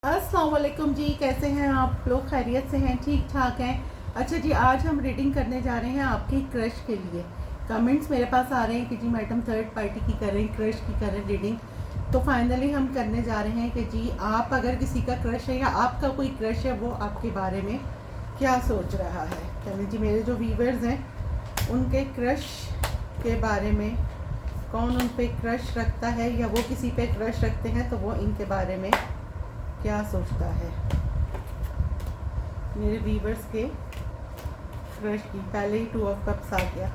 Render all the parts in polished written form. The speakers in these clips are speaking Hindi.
अस्सलाम वालेकुम जी, कैसे हैं आप लोग? खैरियत से हैं? ठीक ठाक हैं? अच्छा जी, आज हम रीडिंग करने जा रहे हैं आपके क्रश के लिए। कमेंट्स मेरे पास आ रहे हैं कि जी मैडम थर्ड पार्टी की करें, क्रश की करें रीडिंग। तो फाइनली हम करने जा रहे हैं कि जी आप अगर किसी का क्रश है या आपका कोई क्रश है, वो आपके बारे में क्या सोच रहा है। चलिए जी, मेरे जो व्यूवर्स हैं उनके क्रश के बारे में, कौन उन पे क्रश रखता है या वो किसी पे क्रश रखते हैं, तो वो इनके बारे में क्या सोचता है। मेरे व्यूवर्स के क्रश की, पहले ही 2 ऑफ कप्स आ गया।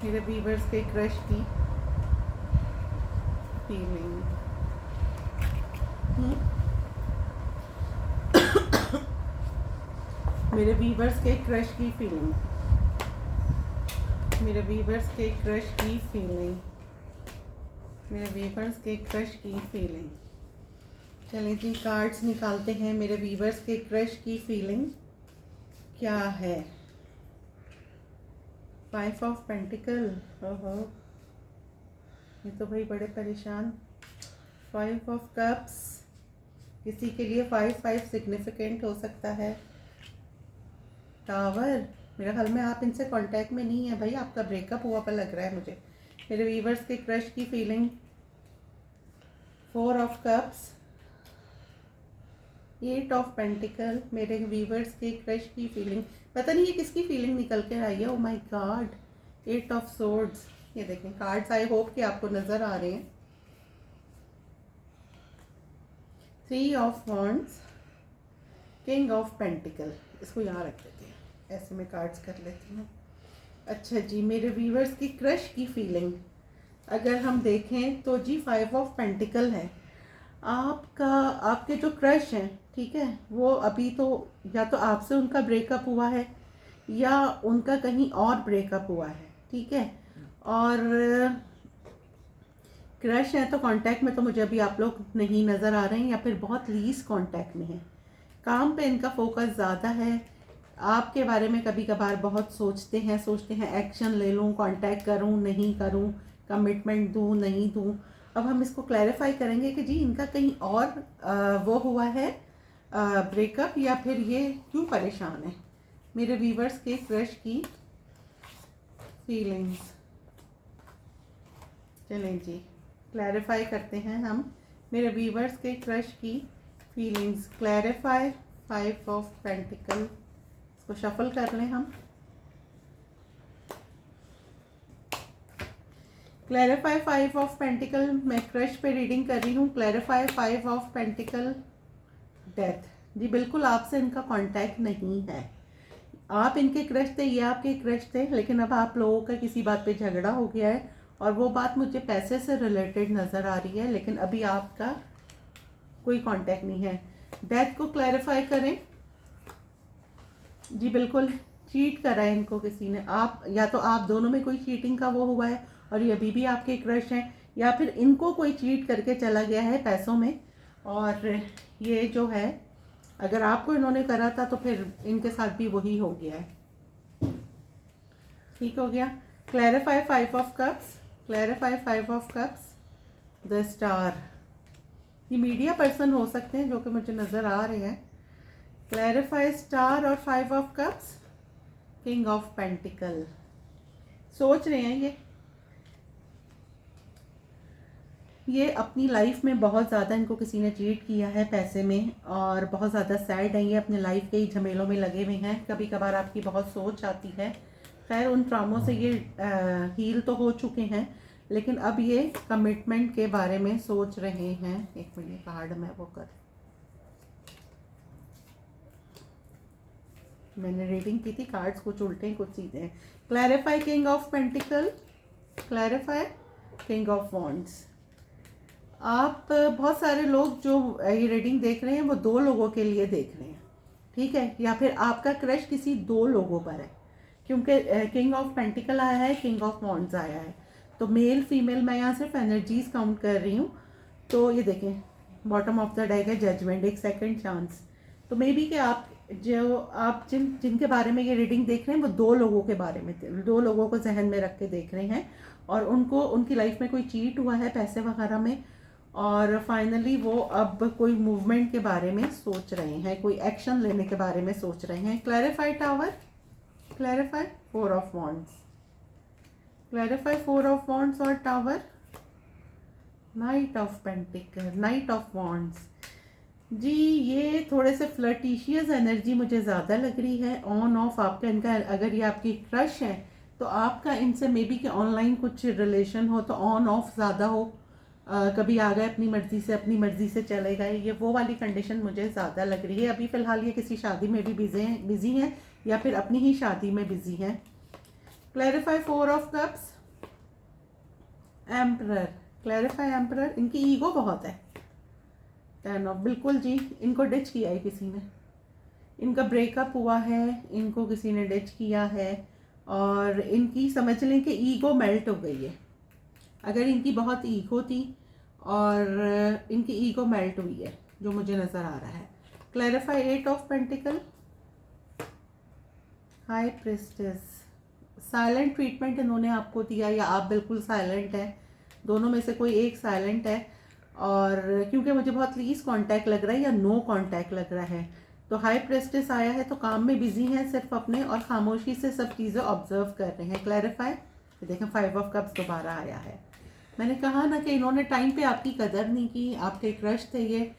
मेरे व्यूवर्स के क्रश की फीलिंग। मेरे व्यूवर्स के क्रश की फीलिंग। मेरे व्यूवर्स के क्रश की फीलिंग। मेरे व्यूवर्स के क्रश की फीलिंग। चलिए जी, कार्ड्स निकालते हैं। मेरे व्यूवर्स के क्रश की फीलिंग क्या है। 5 ऑफ पेंटिकल। ओहो, ये तो भाई बड़े परेशान। 5 ऑफ कप्स। किसी के लिए 5 सिग्निफिकेंट हो सकता है। टावर। मेरे ख्याल में आप इनसे कांटेक्ट में नहीं है भाई, आपका ब्रेकअप हुआ पर लग रहा है मुझे। मेरे व्यूवर्स के क्रश की feeling. 4 of cups. 8 of pentacle. मेरे व्यूवर्स के क्रश की फीलिंग। पता नहीं ये किसकी फीलिंग निकल के आई है। Oh my God. 8 of swords. ये देखें कार्ड्स, आई होप कि आपको नज़र आ रहे हैं। 3 of wands. King of pentacle. इसको यहाँ रख देते हैं, ऐसे में कार्ड्स कर लेती हूँ। अच्छा जी, मेरे व्यूवर्स की क्रश की फीलिंग अगर हम देखें तो जी 5 ऑफ पेंटिकल है। आपका, आपके जो क्रश हैं, ठीक है, वो अभी तो या तो आपसे उनका ब्रेकअप हुआ है या उनका कहीं और ब्रेकअप हुआ है, ठीक है। और क्रश है तो कांटेक्ट में तो मुझे अभी आप लोग नहीं नज़र आ रहे हैं या फिर बहुत लीस्ट कांटेक्ट में हैं। काम पे इनका फोकस ज़्यादा है। आपके बारे में कभी कभार बहुत सोचते हैं एक्शन ले लूँ, कांटेक्ट करूँ नहीं करूँ, कमिटमेंट दूँ नहीं दूँ। अब हम इसको क्लैरिफाई करेंगे कि जी इनका कहीं और वो हुआ है ब्रेकअप, या फिर ये क्यों परेशान है। मेरे व्यूवर्स के क्रश की फीलिंग्स। चलें जी, क्लैरिफाई करते हैं हम मेरे व्यूवर्स के क्रश की फीलिंग्स। Clarify 5 of pentacle. इसको शफल कर लें हम। Clarify 5 of pentacle. मैं क्रश पे रीडिंग कर रही हूँ। Clarify 5 of pentacle. डेथ। जी बिल्कुल आपसे इनका कांटेक्ट नहीं है। आप इनके क्रश थे, ये आपके क्रश थे, लेकिन अब आप लोगों का किसी बात पे झगड़ा हो गया है और वो बात मुझे पैसे से रिलेटेड नज़र आ रही है, लेकिन अभी आपका कोई कांटेक्ट नहीं है। डेथ को क्लैरिफाई करें। जी बिल्कुल चीट करा है इनको किसी ने। आप या तो आप दोनों में कोई चीटिंग का वो हुआ है और ये अभी भी आपके क्रश हैं, या फिर इनको कोई चीट करके चला गया है पैसों में, और ये जो है अगर आपको इन्होंने करा था तो फिर इनके साथ भी वही हो गया है। ठीक हो गया। Clarify 5 of cups. Clarify 5 of cups. The star. ये मीडिया पर्सन हो सकते हैं जो कि मुझे नज़र आ रहे हैं। क्लैरिफाई स्टार और 5 of cups. King of pentacle. सोच रहे हैं ये अपनी लाइफ में बहुत ज़्यादा, इनको किसी ने चीट किया है पैसे में और बहुत ज़्यादा सैड है। ये अपने लाइफ के ही झमेलों में लगे हुए हैं। कभी कभार आपकी बहुत सोच आती है। खैर उन ट्रॉमों से ये हील तो हो चुके हैं, लेकिन अब ये कमिटमेंट के बारे में सोच रहे हैं। एक मिनट, कार्ड मैं वो कर, मैंने रीडिंग की थी, कार्ड्स कुछ उल्टे हैं कुछ सीधे हैं। Clarify king of pentacle. Clarify king of wands. आप बहुत सारे लोग जो ये रीडिंग देख रहे हैं वो 2 लोगों के लिए देख रहे हैं, ठीक है, या फिर आपका क्रश किसी 2 लोगों पर है, क्योंकि किंग ऑफ पेंटिकल आया है, किंग ऑफ वॉन्ड्स आया है। तो मेल फीमेल मैं यहाँ सिर्फ एनर्जीज काउंट कर रही हूँ। तो ये देखें बॉटम ऑफ द डेक है जजमेंट, एक सेकंड चांस। तो मे बी कि आप जिनके बारे में ये रीडिंग देख रहे हैं वो 2 लोगों के बारे में, 2 लोगों को जहन में रख के देख रहे हैं और उनको उनकी लाइफ में कोई चीट हुआ है पैसे वगैरह में, और फाइनली वो अब कोई मूवमेंट के बारे में सोच रहे हैं, कोई एक्शन लेने के बारे में सोच रहे हैं। Clarify tower, clarify 4 of wands, clarify 4 of wands और tower, knight of pentacle, knight of wands. जी ये थोड़े से फ्लर्टिशियस एनर्जी मुझे ज़्यादा लग रही है, ऑन ऑफ आपका इनका। अगर ये आपकी क्रश है तो आपका इनसे मे बी कि ऑनलाइन कुछ रिलेशन हो तो ऑन ऑफ ज़्यादा हो, कभी आ गए अपनी मर्ज़ी से, अपनी मर्ज़ी से चले गए, ये वो वाली कंडीशन मुझे ज़्यादा लग रही है। अभी फ़िलहाल ये किसी शादी में भी बिज़ी हैं या फिर अपनी ही शादी में बिज़ी हैं। Clarify 4 of cups, emperor, clarify emperor. इनकी ईगो बहुत है, 10 ऑफ, बिल्कुल जी, इनको डिच किया है किसी ने, इनका ब्रेकअप हुआ है, इनको किसी ने डिच किया है और इनकी समझ लें कि ईगो मेल्ट हो गई है। अगर इनकी बहुत ईगो थी और इनकी ईगो मेल्ट हुई है जो मुझे नज़र आ रहा है। Clarify 8 of pentacle, high priestess. Silent treatment इन्होंने आपको दिया या आप बिल्कुल साइलेंट हैं, दोनों में से कोई एक साइलेंट है। और क्योंकि मुझे बहुत लीस्ट कांटेक्ट लग रहा है या नो कांटेक्ट लग रहा है, तो हाई प्रेस्टिस आया है तो काम में बिजी हैं सिर्फ अपने, और खामोशी से सब चीज़ें ऑब्जर्व कर रहे हैं। क्लैरिफाई, देखें 5 ऑफ कप्स दोबारा आया है। मैंने कहा ना कि इन्होंने टाइम पे आपकी कदर नहीं की, आपके क्रश थे ये,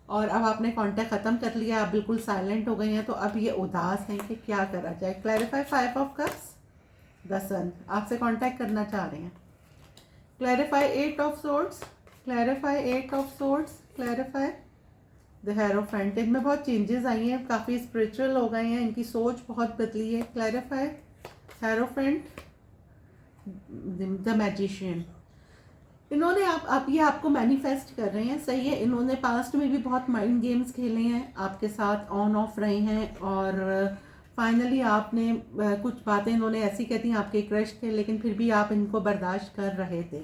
और अब आपने कांटेक्ट ख़त्म कर लिया, आप बिल्कुल साइलेंट हो गए हैं, तो अब ये उदास हैं कि क्या करा जाए। क्लैरिफाई 5 ऑफ कप्स, द सन, आपसे कांटेक्ट करना चाह रहे हैं। Clarify 8 of swords, clarify 8 of swords, clarify the hierophant. इनमें बहुत चेंजेस आई हैं, काफ़ी स्पिरिचुअल हो गए हैं, इनकी सोच बहुत बदली है। Clarify hierophant, the magician. इन्होंने आप ये आपको मैनिफेस्ट कर रहे हैं, सही है। इन्होंने पास्ट में भी बहुत माइंड गेम्स खेले हैं आपके साथ, ऑन ऑफ रहे हैं, और फाइनली आपने कुछ बातें इन्होंने ऐसी कहती, आपके क्रश थे लेकिन फिर भी आप इनको बर्दाश्त कर रहे थे,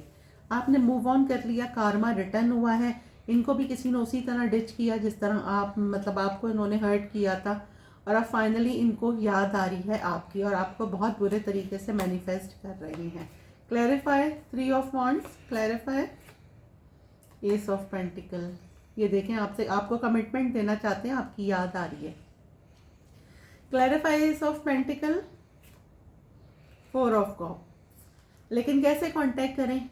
आपने मूव ऑन कर लिया, कारमा रिटर्न हुआ है। इनको भी किसी ने उसी तरह डिच किया जिस तरह आप, मतलब आपको इन्होंने हर्ट किया था, और अब फाइनली इनको याद आ रही है आपकी, और आपको बहुत बुरे तरीके से मैनिफेस्ट कर रही हैं। Clarify 3 of wands, clarify S of pentacle. ये देखें आपसे, आपको कमिटमेंट देना चाहते हैं, आपकी याद आ रही है। Clarify S of pentacle, 4 of cup. लेकिन कैसे कांटेक्ट करें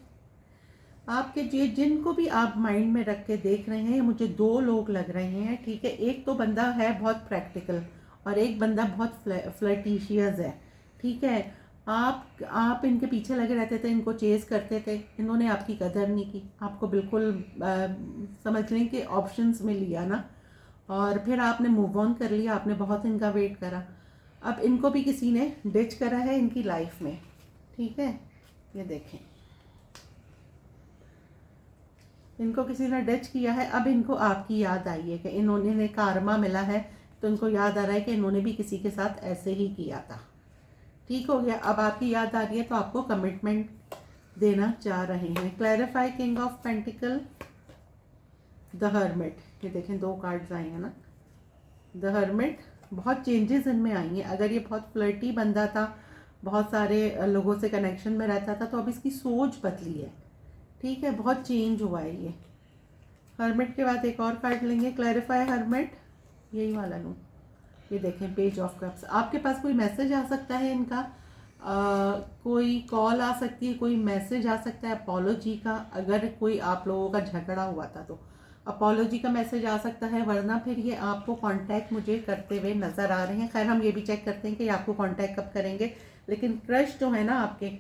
आपके, जिनको भी आप माइंड में रख के देख रहे हैं, मुझे 2 लोग लग रहे हैं, ठीक है। एक तो बंदा है बहुत प्रैक्टिकल और एक बंदा बहुत फ्लर्टिशियस है, ठीक है। आप इनके पीछे लगे रहते थे, इनको चेस करते थे, इन्होंने आपकी कदर नहीं की, आपको बिल्कुल समझ लें कि ऑप्शंस में लिया ना, और फिर आपने मूव ऑन कर लिया, आपने बहुत इनका वेट करा। अब इनको भी किसी ने डिच करा है इनकी लाइफ में, ठीक है। ये देखें, इनको किसी ने डच किया है, अब इनको आपकी याद आई है कि इन्होंने कारमा मिला है, तो इनको याद आ रहा है कि इन्होंने भी किसी के साथ ऐसे ही किया था, ठीक हो गया। अब आपकी याद आ रही है तो आपको कमिटमेंट देना चाह रहे हैं। Clarify king of pentacle, the hermit. ये देखें 2 कार्ड्स आई हैं ना, द हर्मिट। बहुत चेंजेस इनमें आई हैं। अगर ये बहुत फ्लर्टी बंदा था, बहुत सारे लोगों से कनेक्शन में रहता था, तो अब इसकी सोच बदली है, ठीक है, बहुत चेंज हुआ है ये। हर्मिट के बाद एक और कार्ड लेंगे, क्लैरिफाई हर्मिट, यही वाला लूँ। ये देखें पेज ऑफ कप्स। आपके पास कोई मैसेज आ सकता है इनका, कोई कॉल आ सकती है, कोई मैसेज आ सकता है अपॉलोजी का, अगर कोई आप लोगों का झगड़ा हुआ था तो अपॉलोजी का मैसेज आ सकता है, वरना फिर ये आपको कांटेक्ट मुझे करते हुए नज़र आ रहे हैं। खैर हम ये भी चेक करते हैं कि आपको कांटेक्ट कब करेंगे, लेकिन क्रश जो है ना आपके,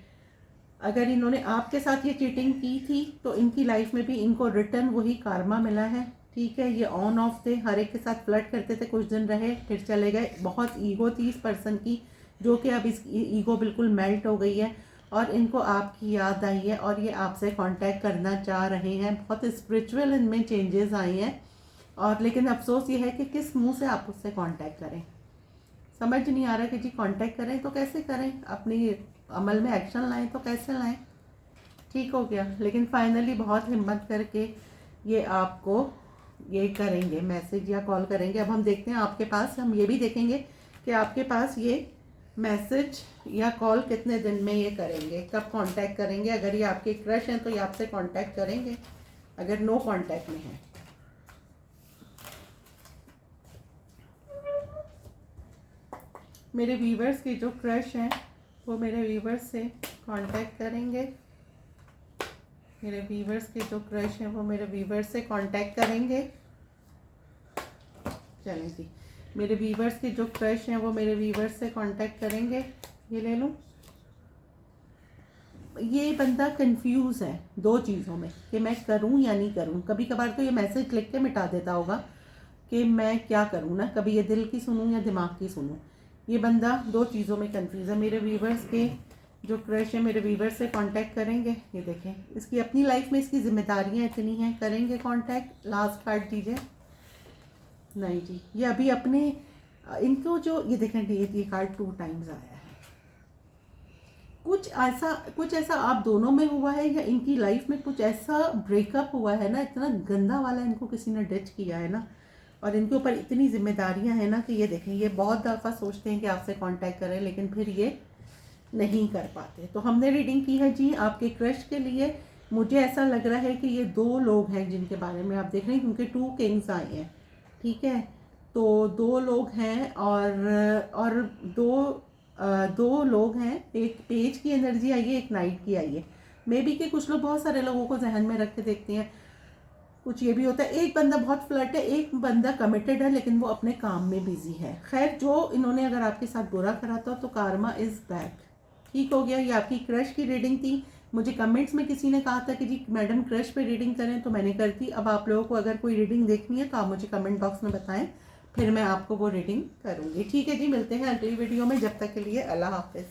अगर इन्होंने आपके साथ ये चीटिंग की थी तो इनकी लाइफ में भी इनको रिटर्न वही कारमा मिला है, ठीक है। ये ऑन ऑफ थे, हर एक के साथ फ्लर्ट करते थे, कुछ दिन रहे फिर चले गए। बहुत ईगो थी इस पर्सन की, जो कि अब इस ईगो बिल्कुल मेल्ट हो गई है, और इनको आपकी याद आई है और ये आपसे कांटेक्ट करना चाह रहे हैं। बहुत स्पिरिचुअल इनमें चेंजेस आई हैं, और लेकिन अफसोस ये है कि किस मुंह से आप उससे कांटेक्ट करें, समझ नहीं आ रहा कि जी कांटेक्ट करें तो कैसे करें, अपनी अमल में एक्शन लाएं तो कैसे लाएं, ठीक हो गया। लेकिन फाइनली बहुत हिम्मत करके ये आपको ये करेंगे, मैसेज या कॉल करेंगे। अब हम देखते हैं आपके पास, हम ये भी देखेंगे कि आपके पास ये मैसेज या कॉल कितने दिन में ये करेंगे, कब कांटेक्ट करेंगे। अगर ये आपके क्रश हैं तो ये आपसे कांटेक्ट करेंगे, अगर नो कांटेक्ट में है। मेरे व्यूवर्स के जो क्रश हैं वो मेरे व्यूवर्स से कांटेक्ट करेंगे। मेरे व्यूवर्स के जो क्रश हैं वो मेरे व्यूवर्स से कांटेक्ट करेंगे। चलें जी, मेरे व्यूवर्स के जो क्रश हैं वो मेरे व्यूवर्स से कांटेक्ट करेंगे। ये ले लूँ। ये बंदा कंफ्यूज है दो चीज़ों में कि मैं करूं या नहीं करूं। कभी कभार तो ये मैसेज लिख के मिटा देता होगा कि मैं क्या करूं ना, कभी ये दिल की सुनूं या दिमाग की सुनूं। ये बंदा दो चीज़ों में कंफ्यूज है। मेरे व्यूवर्स के जो क्रश है मेरे व्यूवर्स से कांटेक्ट करेंगे। ये देखें, इसकी अपनी लाइफ में इसकी जिम्मेदारियां इतनी हैं, करेंगे कांटेक्ट। लास्ट कार्ड दीजिए। नहीं जी, ये अभी अपने इनको जो ये देखें, ये कार्ड 2 टाइम्स आया है। कुछ ऐसा आप दोनों में हुआ है या इनकी लाइफ में कुछ ऐसा ब्रेकअप हुआ है ना, इतना गंदा वाला इनको किसी ने डिच किया है ना, और इनके ऊपर इतनी जिम्मेदारियां हैं ना कि ये देखें, ये बहुत दफ़ा सोचते हैं कि आपसे कांटेक्ट करें लेकिन फिर ये नहीं कर पाते। तो हमने रीडिंग की है जी आपके क्रश के लिए। मुझे ऐसा लग रहा है कि ये 2 लोग हैं जिनके बारे में आप देख रहे हैं, क्योंकि 2 किंग्स आए हैं। ठीक है, तो 2 लोग हैं और दो लोग हैं। एक पेज की एनर्जी आई है, एक नाइट की आई है। मे बी कि कुछ लोग बहुत सारे लोगों को जहन में रख के देखते हैं। कुछ ये भी होता है, एक बंदा बहुत फ्लर्ट है, एक बंदा कमिटेड है लेकिन वो अपने काम में बिजी है। खैर, जो इन्होंने अगर आपके साथ बुरा करा था तो कार्मा इज बैक। ठीक हो गया। ये आपकी क्रश की रीडिंग थी। मुझे कमेंट्स में किसी ने कहा था कि जी मैडम क्रश पे रीडिंग करें, तो मैंने कर दी। अब आप लोगों को अगर कोई रीडिंग देखनी है तो आप मुझे कमेंट बॉक्स में बताएं, फिर मैं आपको वो रीडिंग करूँगी। ठीक है जी, मिलते हैं अगली वीडियो में। जब तक के लिए अल्लाह हाफिज़।